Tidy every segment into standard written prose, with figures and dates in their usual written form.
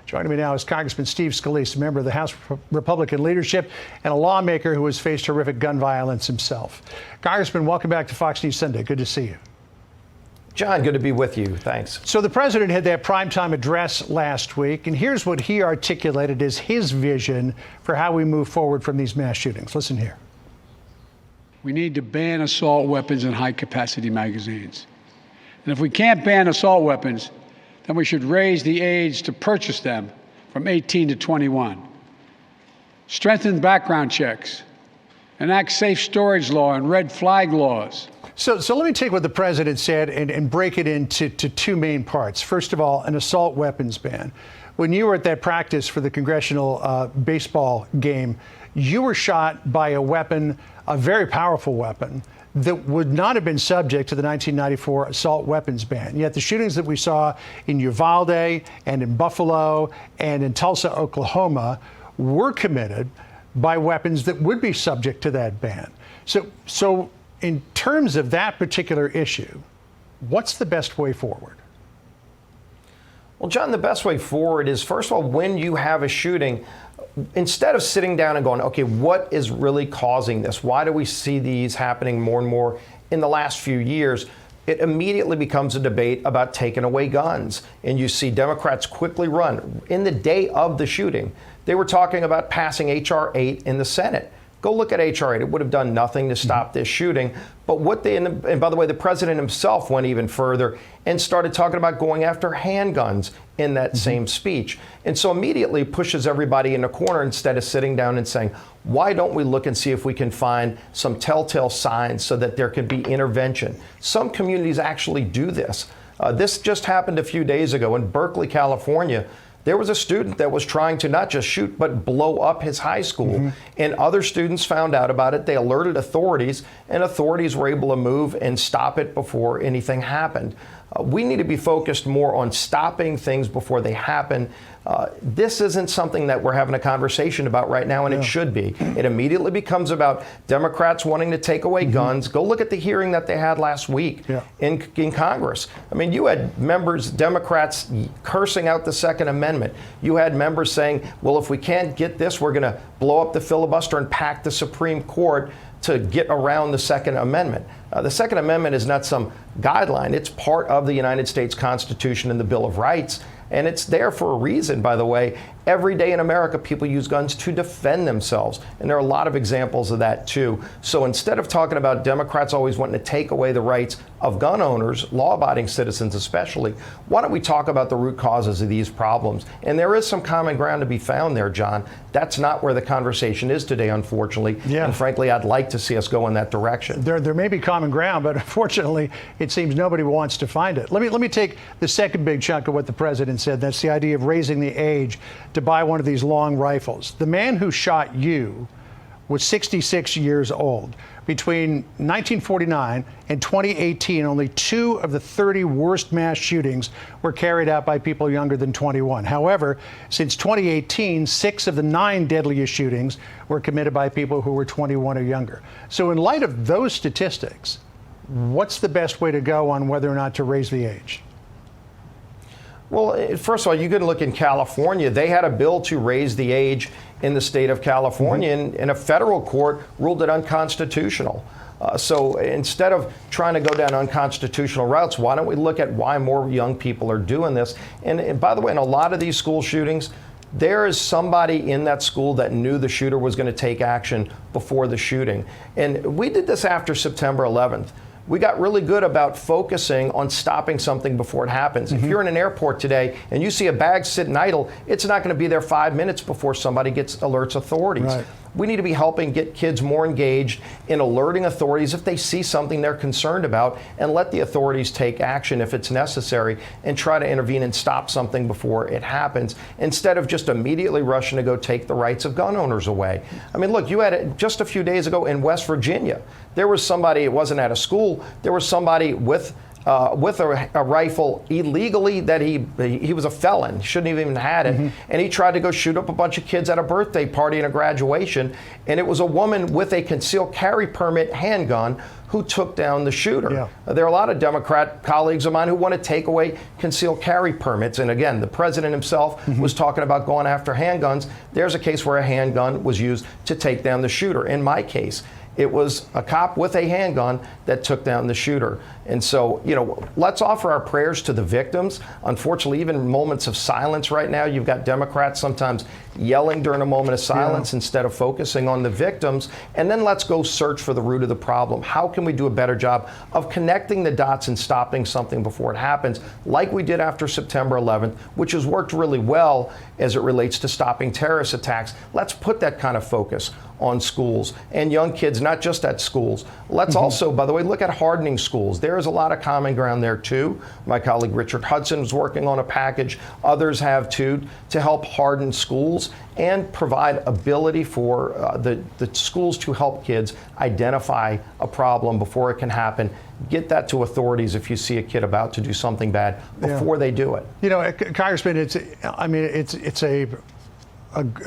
Joining me now is Congressman Steve Scalise, a member of the House Republican leadership and a lawmaker who has faced horrific gun violence himself. Congressman, welcome back to Fox News Sunday. Good to see you. John, good to be with you. Thanks. So the president had that primetime address last week, and here's what he articulated as his vision for how we move forward from these mass shootings. Listen here. We need to ban assault weapons and high-capacity magazines. And if we can't ban assault weapons, then we should raise the age to purchase them from 18 to 21. Strengthen background checks, enact safe storage law and red flag laws. So let me take what the president said and break it into two main parts. First of all, an assault weapons ban. When you were at that practice for the congressional baseball game, you were shot by a weapon, a very powerful weapon, that would not have been subject to the 1994 assault weapons ban. Yet the shootings that we saw in Uvalde and in Buffalo and in Tulsa, Oklahoma, were committed by weapons that would be subject to that ban. So in terms of that particular issue, what's the best way forward? Well, John, the best way forward is, first of all, when you have a shooting, instead of sitting down and going, okay, what is really causing this? Why do we see these happening more and more in the last few years? It immediately becomes a debate about taking away guns. And you see Democrats quickly run. In the day of the shooting, they were talking about passing H.R. 8 in the Senate. Go look at H.R. 8. It would have done nothing to stop this shooting. But and by the way, the president himself went even further and started talking about going after handguns in that same speech. And so immediately pushes everybody in a corner instead of sitting down and saying, why don't we look and see if we can find some telltale signs so that there can be intervention? Some communities actually do this. This just happened a few days ago in Berkeley, California. There was a student that was trying to not just shoot, but blow up his high school. And other students found out about it. They alerted authorities, and authorities were able to move and stop it before anything happened. We need to be focused more on stopping things before they happen. This isn't something that we're having a conversation about right now, and it should be. It immediately becomes about Democrats wanting to take away guns. Go look at the hearing that they had last week in Congress. I mean, you had members, Democrats, cursing out the Second Amendment. You had members saying, well, if we can't get this, we're going to blow up the filibuster and pack the Supreme Court to get around the Second Amendment. The Second Amendment is not some guideline. It's part of the United States Constitution and the Bill of Rights. And it's there for a reason, by the way. Every day in America, people use guns to defend themselves. And there are a lot of examples of that, too. So instead of talking about Democrats always wanting to take away the rights of gun owners, law-abiding citizens especially, why don't we talk about the root causes of these problems? And there is some common ground to be found there, John. That's not where the conversation is today, unfortunately. And frankly, I'd like to see us go in that direction. There may be common ground, but unfortunately, it seems nobody wants to find it. Let me take the second big chunk of what the president said. That's the idea of raising the age to buy one of these long rifles. The man who shot you was 66 years old. Between 1949 and 2018, only 2 of the 30 worst mass shootings were carried out by people younger than 21. However, since 2018, 6 of the 9 deadliest shootings were committed by people who were 21 or younger. So in light of those statistics, what's the best way to go on whether or not to raise the age? Well, first of all, you can look in California. They had a bill to raise the age in the state of California, and a federal court ruled it unconstitutional. So instead of trying to go down unconstitutional routes, why don't we look at why more young people are doing this? And by the way, in a lot of these school shootings, there is somebody in that school that knew the shooter was going to take action before the shooting. And we did this after September 11th. We got really good about focusing on stopping something before it happens. If you're in an airport today and you see a bag sitting idle, it's not going to be there 5 minutes before somebody alerts authorities. We need to be helping get kids more engaged in alerting authorities if they see something they're concerned about, and let the authorities take action if it's necessary and try to intervene and stop something before it happens, instead of just immediately rushing to go take the rights of gun owners away. I mean, look, you had it just a few days ago in West Virginia. There was somebody, it wasn't at a school, there was somebody with with a rifle illegally that he was a felon, shouldn't have even had it, and he tried to go shoot up a bunch of kids at a birthday party and a graduation, and it was a woman with a concealed carry permit handgun who took down the shooter. Yeah. There are a lot of Democrat colleagues of mine who want to take away concealed carry permits. And again, the president himself was talking about going after handguns. There's a case where a handgun was used to take down the shooter. In my case, it was a cop with a handgun that took down the shooter. And so, let's offer our prayers to the victims. Unfortunately, even moments of silence right now, you've got Democrats sometimes yelling during a moment of silence instead of focusing on the victims. And then let's go search for the root of the problem. How can we do a better job of connecting the dots and stopping something before it happens, like we did after September 11th, which has worked really well as it relates to stopping terrorist attacks. Let's put that kind of focus on schools and young kids, not just at schools. Let's also, by the way, look at hardening schools. There is a lot of common ground there too. My colleague Richard Hudson is working on a package. Others have too, to help harden schools and provide ability for the schools to help kids identify a problem before it can happen. Get that to authorities if you see a kid about to do something bad before they do it. Congressman, it's a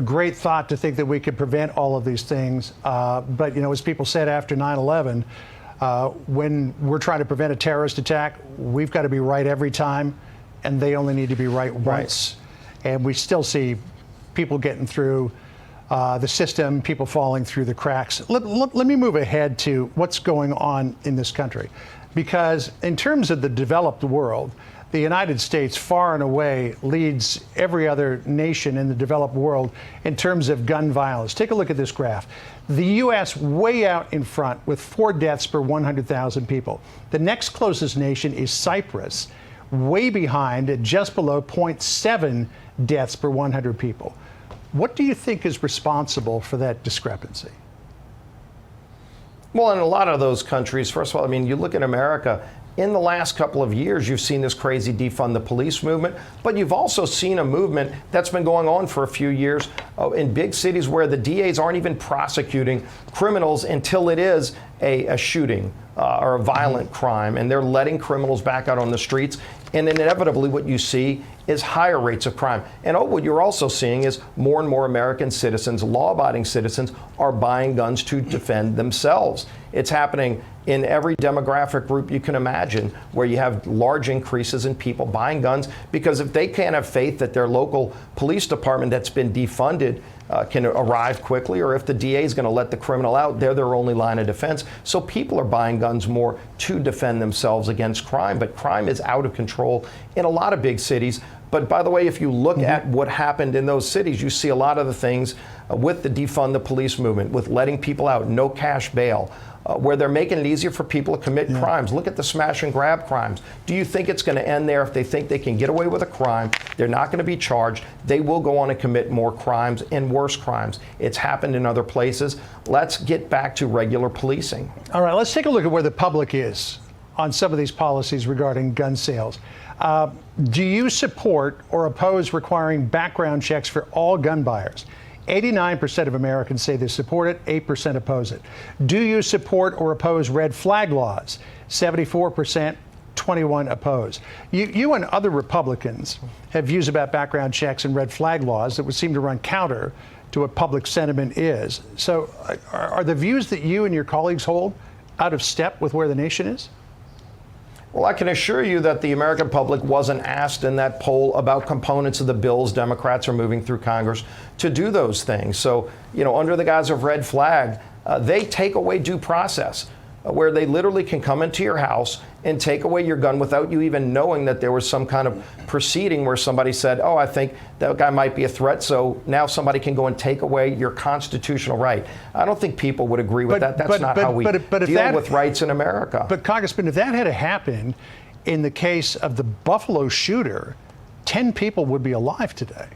great thought to think that we could prevent all of these things. But, as people said after 9/11, when we're trying to prevent a terrorist attack, we've got to be right every time, and they only need to be right once. And we still see people getting through the system, people falling through the cracks. Let me move ahead to what's going on in this country. Because in terms of the developed world, the United States far and away leads every other nation in the developed world in terms of gun violence. Take a look at this graph. The U.S. way out in front with 4 deaths per 100,000 people. The next closest nation is Cyprus, way behind at just below 0.7 deaths per 100 people. What do you think is responsible for that discrepancy? Well, in a lot of those countries, first of all, you look at America. In the last couple of years, you've seen this crazy defund the police movement, but you've also seen a movement that's been going on for a few years in big cities where the DAs aren't even prosecuting criminals until it is a shooting or a violent crime, and they're letting criminals back out on the streets. And inevitably, what you see is higher rates of crime. And what you're also seeing is more and more American citizens, law-abiding citizens, are buying guns to defend themselves. It's happening in every demographic group you can imagine, where you have large increases in people buying guns, because if they can't have faith that their local police department that's been defunded can arrive quickly, or if the DA is going to let the criminal out, they're their only line of defense. So people are buying guns more to defend themselves against crime. But crime is out of control in a lot of big cities. But by the way, if you look at what happened in those cities, you see a lot of the things with the defund the police movement, with letting people out, no cash bail, where they're making it easier for people to commit crimes. Look at the smash and grab crimes. Do you think it's going to end there? If they think they can get away with a crime, they're not going to be charged. They will go on and commit more crimes and worse crimes. It's happened in other places. Let's get back to regular policing. All right, let's take a look at where the public is on some of these policies regarding gun sales. Do you support or oppose requiring background checks for all gun buyers? 89% of Americans say they support it, 8% oppose it. Do you support or oppose red flag laws? 74%, 21% oppose. You and other Republicans have views about background checks and red flag laws that would seem to run counter to what public sentiment is. So are the views that you and your colleagues hold out of step with where the nation is? Well, I can assure you that the American public wasn't asked in that poll about components of the bills Democrats are moving through Congress to do those things. So, under the guise of red flag, they take away due process, where they literally can come into your house and take away your gun without you even knowing that there was some kind of proceeding where somebody said, oh, I think that guy might be a threat, so now somebody can go and take away your constitutional right. I don't think people would agree with that. That's not how we deal with rights in America. But Congressman, if that had happened in the case of the Buffalo shooter, 10 people would be alive today.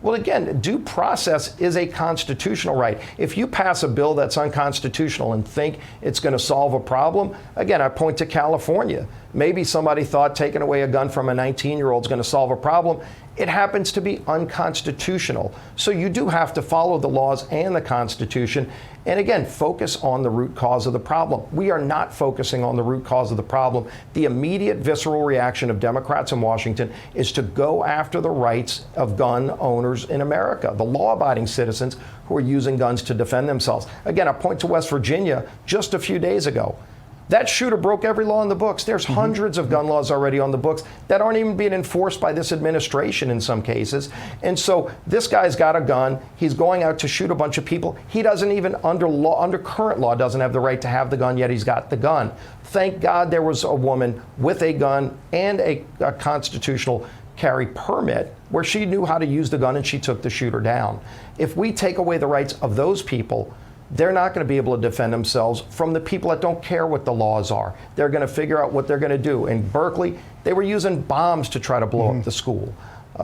Well, again, due process is a constitutional right. If you pass a bill that's unconstitutional and think it's going to solve a problem, again, I point to California. Maybe somebody thought taking away a gun from a 19-year-old is going to solve a problem. It happens to be unconstitutional. So you do have to follow the laws and the Constitution. And again, focus on the root cause of the problem. We are not focusing on the root cause of the problem. The immediate visceral reaction of Democrats in Washington is to go after the rights of gun owners in America, the law-abiding citizens who are using guns to defend themselves. Again, I point to West Virginia just a few days ago. That shooter broke every law in the books. There's hundreds of gun laws already on the books that aren't even being enforced by this administration in some cases. And so this guy's got a gun. He's going out to shoot a bunch of people. He doesn't even, under current law, doesn't have the right to have the gun, yet he's got the gun. Thank God there was a woman with a gun and a constitutional carry permit where she knew how to use the gun and she took the shooter down. If we take away the rights of those people, they're not going to be able to defend themselves from the people that don't care what the laws are. They're going to figure out what they're going to do. In Berkeley, they were using bombs to try to blow up the school.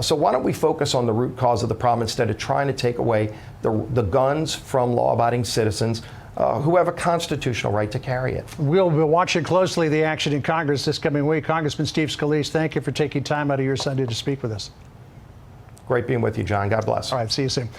So why don't we focus on the root cause of the problem instead of trying to take away the guns from law-abiding citizens who have a constitutional right to carry it. We'll be watching closely the action in Congress this coming week. Congressman Steve Scalise, thank you for taking time out of your Sunday to speak with us. Great being with you, John. God bless. All right, see you soon.